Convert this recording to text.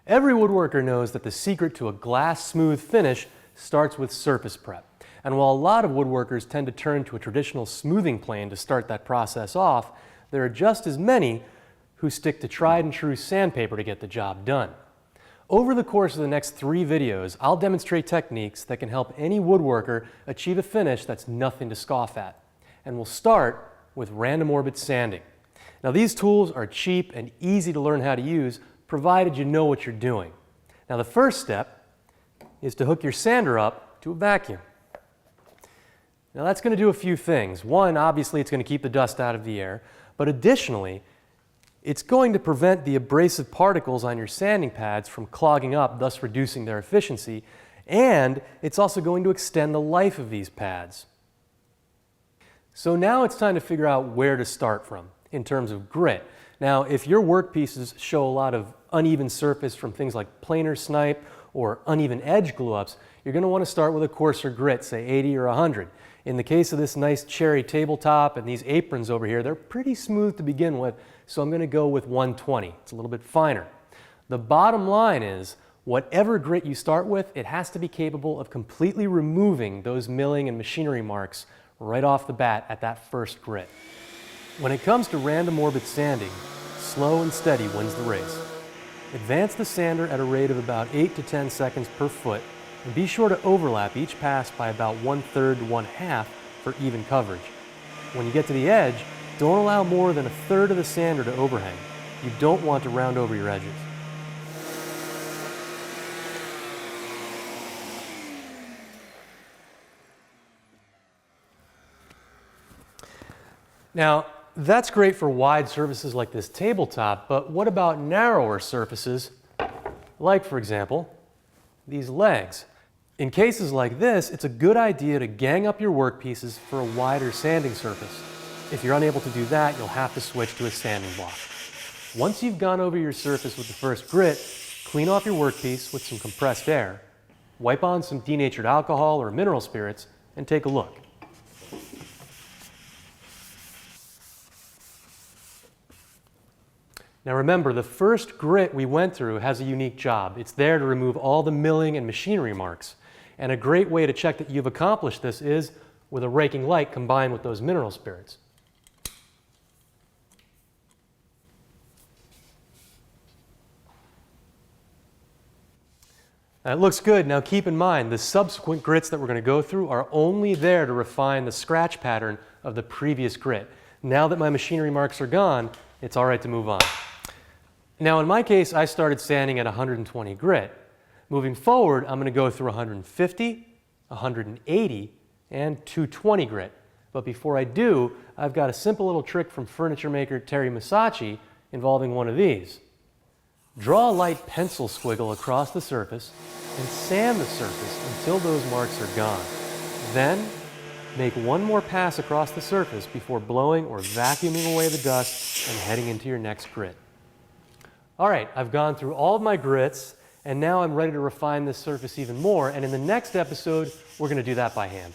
Every woodworker knows that the secret to a glass smooth finish starts with surface prep. And while a lot of woodworkers tend to turn to a traditional smoothing plane to start that process off, there are just as many who stick to tried and true sandpaper to get the job done. Over the course of the next 3 videos, I'll demonstrate techniques that can help any woodworker achieve a finish that's nothing to scoff at. And we'll start with random orbit sanding. Now these tools are cheap and easy to learn how to use, provided you know what you're doing. Now the first step is to hook your sander up to a vacuum. Now that's going to do a few things. One, obviously it's going to keep the dust out of the air, but additionally, it's going to prevent the abrasive particles on your sanding pads from clogging up, thus reducing their efficiency, and it's also going to extend the life of these pads. So now it's time to figure out where to start from in terms of grit. Now, if your workpieces show a lot of uneven surface from things like planer snipe or uneven edge glue-ups, you're going to want to start with a coarser grit, say 80 or 100. In the case of this nice cherry tabletop and these aprons over here, they're pretty smooth to begin with, so I'm going to go with 120. It's a little bit finer. The bottom line is, whatever grit you start with, it has to be capable of completely removing those milling and machinery marks right off the bat at that first grit. When it comes to random orbit sanding, slow and steady wins the race. Advance the sander at a rate of about 8 to 10 seconds per foot, and be sure to overlap each pass by about 1/3 to 1/2 for even coverage. When you get to the edge, don't allow more than 1/3 of the sander to overhang. You don't want to round over your edges. Now, that's great for wide surfaces like this tabletop, but what about narrower surfaces, like, for example, these legs? In cases like this, it's a good idea to gang up your workpieces for a wider sanding surface. If you're unable to do that, you'll have to switch to a sanding block. Once you've gone over your surface with the first grit, clean off your workpiece with some compressed air, wipe on some denatured alcohol or mineral spirits, and take a look. Now remember, the first grit we went through has a unique job. It's there to remove all the milling and machinery marks. And a great way to check that you've accomplished this is with a raking light combined with those mineral spirits. That looks good. Now keep in mind, the subsequent grits that we're going to go through are only there to refine the scratch pattern of the previous grit. Now that my machinery marks are gone, it's all right to move on. Now in my case, I started sanding at 120 grit. Moving forward, I'm going to go through 150, 180, and 220 grit. But before I do, I've got a simple little trick from furniture maker Terry Masacci involving one of these. Draw a light pencil squiggle across the surface and sand the surface until those marks are gone. Then, make one more pass across the surface before blowing or vacuuming away the dust and heading into your next grit. All right, I've gone through all of my grits, and now I'm ready to refine this surface even more, and in the next episode, we're going to do that by hand.